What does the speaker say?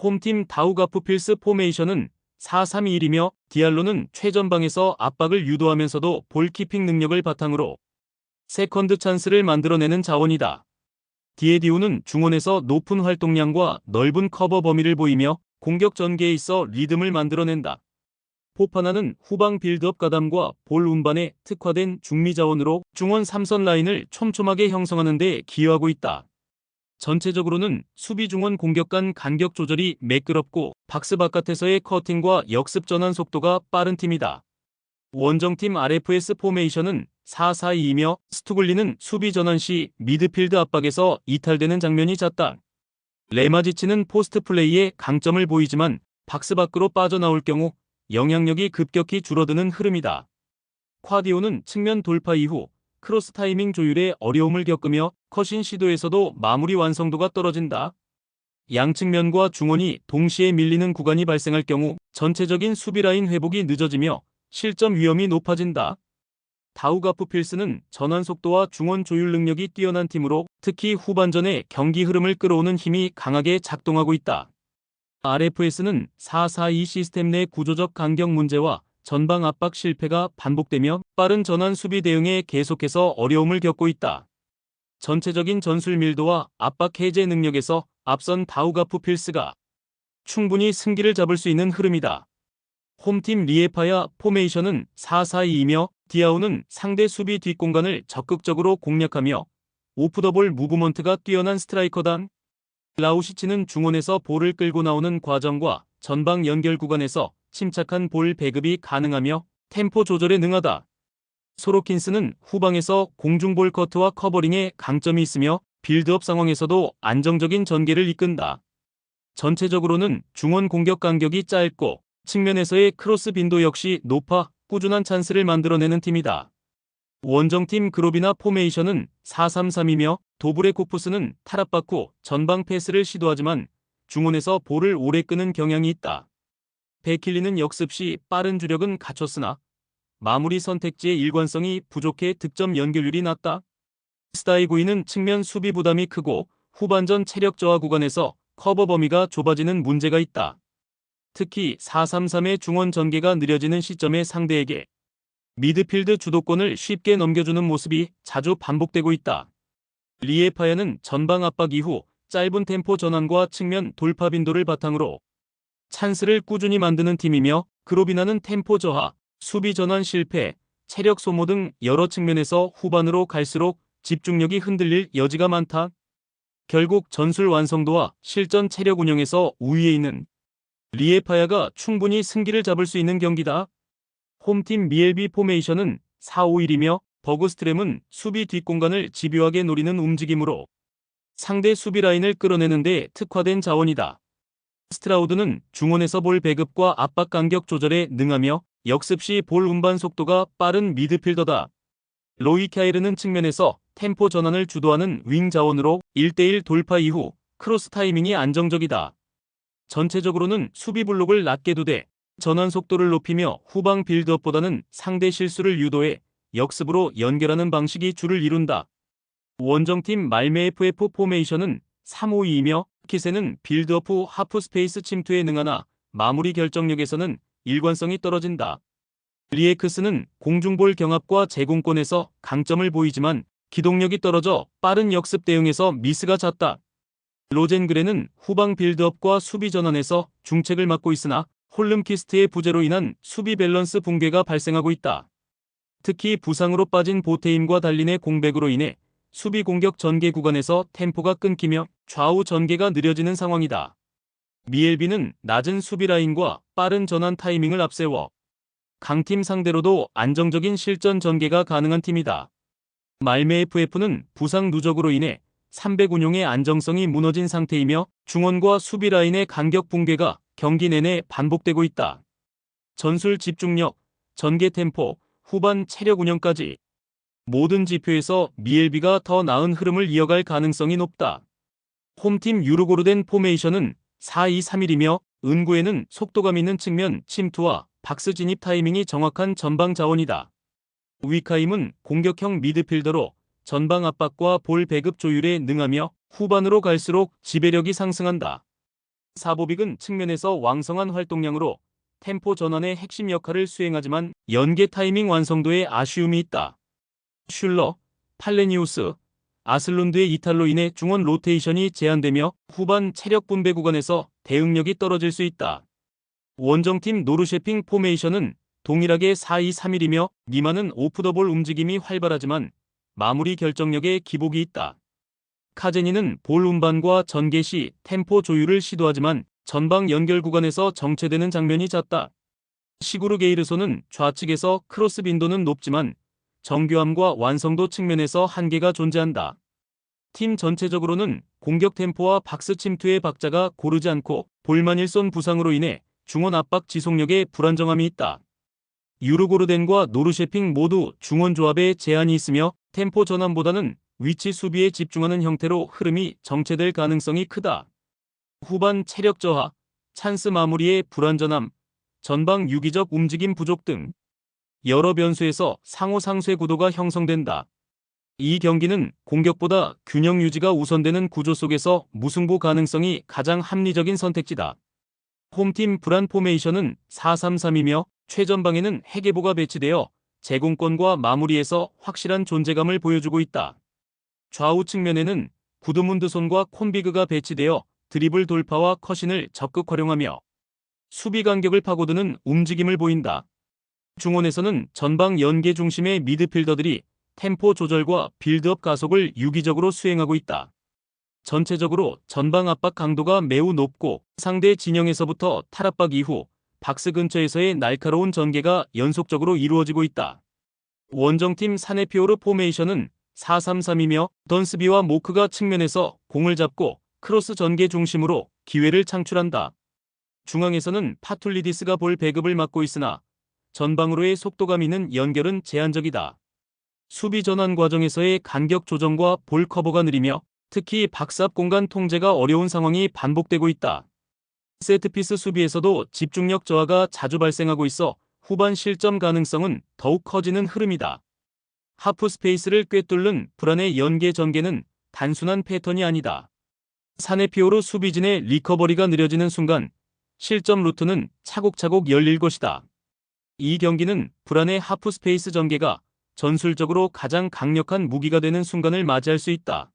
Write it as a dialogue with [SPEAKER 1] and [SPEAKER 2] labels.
[SPEAKER 1] 홈팀 다우가프필스 포메이션은 4-3-2-1이며 디알로는 최전방에서 압박을 유도하면서도 볼키핑 능력을 바탕으로 세컨드 찬스를 만들어내는 자원이다. 디에디오는 중원에서 높은 활동량과 넓은 커버 범위를 보이며 공격 전개에 있어 리듬을 만들어낸다. 포파나는 후방 빌드업 가담과 볼 운반에 특화된 중미 자원으로 중원 3선 라인을 촘촘하게 형성하는 데 기여하고 있다. 전체적으로는 수비 중원 공격 간 간격 조절이 매끄럽고 박스 바깥에서의 커팅과 역습 전환 속도가 빠른 팀이다. 원정팀 RFS 포메이션은 4-4-2이며 스투글리는 수비 전환 시 미드필드 압박에서 이탈되는 장면이 잦다. 레마지치는 포스트 플레이에 강점을 보이지만 박스 밖으로 빠져나올 경우 영향력이 급격히 줄어드는 흐름이다. 콰디오는 측면 돌파 이후 크로스 타이밍 조율에 어려움을 겪으며 컷인 시도에서도 마무리 완성도가 떨어진다. 양측면과 중원이 동시에 밀리는 구간이 발생할 경우 전체적인 수비 라인 회복이 늦어지며 실점 위험이 높아진다. 다우가프필스는 전환 속도와 중원 조율 능력이 뛰어난 팀으로 특히 후반전에 경기 흐름을 끌어오는 힘이 강하게 작동하고 있다. RFS는 4-4-2 시스템 내 구조적 간격 문제와 전방 압박 실패가 반복되며 빠른 전환 수비 대응에 계속해서 어려움을 겪고 있다. 전체적인 전술 밀도와 압박 해제 능력에서 앞선 다우가프필스가 충분히 승기를 잡을 수 있는 흐름이다. 홈팀 리에파야 포메이션은 4-4-2이며 디아오는 상대 수비 뒷공간을 적극적으로 공략하며 오프더볼 무브먼트가 뛰어난 스트라이커다. 라우시치는 중원에서 볼을 끌고 나오는 과정과 전방 연결 구간에서 침착한 볼 배급이 가능하며 템포 조절에 능하다. 소로킨스는 후방에서 공중볼 커트와 커버링에 강점이 있으며 빌드업 상황에서도 안정적인 전개를 이끈다. 전체적으로는 중원 공격 간격이 짧고 측면에서의 크로스 빈도 역시 높아 꾸준한 찬스를 만들어내는 팀이다. 원정팀 그로비나 포메이션은 4-3-3이며 도브레코프스는 타락받 후 전방 패스를 시도하지만 중원에서 볼을 오래 끄는 경향이 있다. 베킬리는 역습 시 빠른 주력은 갖췄으나 마무리 선택지의 일관성이 부족해 득점 연결률이 낮다. 스타이구이는 측면 수비 부담이 크고 후반전 체력 저하 구간에서 커버 범위가 좁아지는 문제가 있다. 특히 4-3-3의 중원 전개가 느려지는 시점에 상대에게 미드필드 주도권을 쉽게 넘겨주는 모습이 자주 반복되고 있다. 리에파야는 전방 압박 이후 짧은 템포 전환과 측면 돌파 빈도를 바탕으로 찬스를 꾸준히 만드는 팀이며 그로비나는 템포 저하, 수비 전환 실패, 체력 소모 등 여러 측면에서 후반으로 갈수록 집중력이 흔들릴 여지가 많다. 결국 전술 완성도와 실전 체력 운영에서 우위에 있는 리에파야가 충분히 승기를 잡을 수 있는 경기다. 홈팀 미엘비 포메이션은 4-5-1이며 버그스트램은 수비 뒷공간을 집요하게 노리는 움직임으로 상대 수비 라인을 끌어내는 데 특화된 자원이다. 스트라우드는 중원에서 볼 배급과 압박 간격 조절에 능하며 역습 시 볼 운반 속도가 빠른 미드필더다. 로이 캬이르는 측면에서 템포 전환을 주도하는 윙 자원으로 1대1 돌파 이후 크로스 타이밍이 안정적이다. 전체적으로는 수비 블록을 낮게 두되 전환 속도를 높이며 후방 빌드업보다는 상대 실수를 유도해 역습으로 연결하는 방식이 주를 이룬다. 원정팀 말메 FF 포메이션은 3-5-2이며 키세는 빌드업 후 하프 스페이스 침투에 능하나 마무리 결정력에서는 일관성이 떨어진다. 리에크스는 공중볼 경합과 제공권에서 강점을 보이지만 기동력이 떨어져 빠른 역습 대응에서 미스가 잦다. 로젠그레는 후방 빌드업과 수비 전환에서 중책을 맡고 있으나 홀름키스트의 부재로 인한 수비 밸런스 붕괴가 발생하고 있다. 특히 부상으로 빠진 보테임과 달린의 공백으로 인해 수비 공격 전개 구간에서 템포가 끊기며 좌우 전개가 느려지는 상황이다. 미엘비는 낮은 수비 라인과 빠른 전환 타이밍을 앞세워 강팀 상대로도 안정적인 실전 전개가 가능한 팀이다. 말메 FF는 부상 누적으로 인해 300 운용의 안정성이 무너진 상태이며 중원과 수비 라인의 간격 붕괴가 경기 내내 반복되고 있다. 전술 집중력, 전개 템포, 후반 체력 운영까지 모든 지표에서 미엘비가 더 나은 흐름을 이어갈 가능성이 높다. 홈팀 유르고르덴 포메이션은 4-2-3-1이며 은구에는 속도감 있는 측면 침투와 박스 진입 타이밍이 정확한 전방 자원이다. 위카임은 공격형 미드필더로 전방 압박과 볼 배급 조율에 능하며 후반으로 갈수록 지배력이 상승한다. 사보빅은 측면에서 왕성한 활동량으로 템포 전환의 핵심 역할을 수행하지만 연계 타이밍 완성도에 아쉬움이 있다. 슐러, 팔레니우스, 아슬론드의 이탈로 인해 중원 로테이션이 제한되며 후반 체력 분배 구간에서 대응력이 떨어질 수 있다. 원정팀 노르셰핑 포메이션은 동일하게 4-2-3-1이며 니마는 오프더볼 움직임이 활발하지만 마무리 결정력에 기복이 있다. 카제니는 볼 운반과 전개 시 템포 조율을 시도하지만 전방 연결 구간에서 정체되는 장면이 잦다. 시구르게이르소는 좌측에서 크로스 빈도는 높지만 정교함과 완성도 측면에서 한계가 존재한다. 팀 전체적으로는 공격 템포와 박스 침투의 박자가 고르지 않고 볼만일손 부상으로 인해 중원 압박 지속력에 불안정함이 있다. 유르고르덴과 노르셰핑 모두 중원 조합에 제한이 있으며 템포 전환보다는 위치 수비에 집중하는 형태로 흐름이 정체될 가능성이 크다. 후반 체력 저하, 찬스 마무리의 불완전함, 전방 유기적 움직임 부족 등 여러 변수에서 상호 상쇄 구도가 형성된다. 이 경기는 공격보다 균형 유지가 우선되는 구조 속에서 무승부 가능성이 가장 합리적인 선택지다. 홈팀 불안 포메이션은 4-3-3이며 최전방에는 헤게보가 배치되어 제공권과 마무리에서 확실한 존재감을 보여주고 있다. 좌우 측면에는 구드문드손과 콘비그가 배치되어 드리블 돌파와 컷신을 적극 활용하며 수비 간격을 파고드는 움직임을 보인다. 중원에서는 전방 연계 중심의 미드필더들이 템포 조절과 빌드업 가속을 유기적으로 수행하고 있다. 전체적으로 전방 압박 강도가 매우 높고 상대 진영에서부터 탈압박 이후 박스 근처에서의 날카로운 전개가 연속적으로 이루어지고 있다. 원정팀 사네피오르 포메이션은 4-3-3이며 던스비와 모크가 측면에서 공을 잡고 크로스 전개 중심으로 기회를 창출한다. 중앙에서는 파툴리디스가 볼 배급을 맡고 있으나 전방으로의 속도감 있는 연결은 제한적이다. 수비 전환 과정에서의 간격 조정과 볼 커버가 느리며 특히 박스 앞 공간 통제가 어려운 상황이 반복되고 있다. 세트피스 수비에서도 집중력 저하가 자주 발생하고 있어 후반 실점 가능성은 더욱 커지는 흐름이다. 하프 스페이스를 꿰뚫는 불안의 연계 전개는 단순한 패턴이 아니다. 사네피오르 수비진의 리커버리가 느려지는 순간 실점 루트는 차곡차곡 열릴 것이다. 이 경기는 불안의 하프 스페이스 전개가 전술적으로 가장 강력한 무기가 되는 순간을 맞이할 수 있다.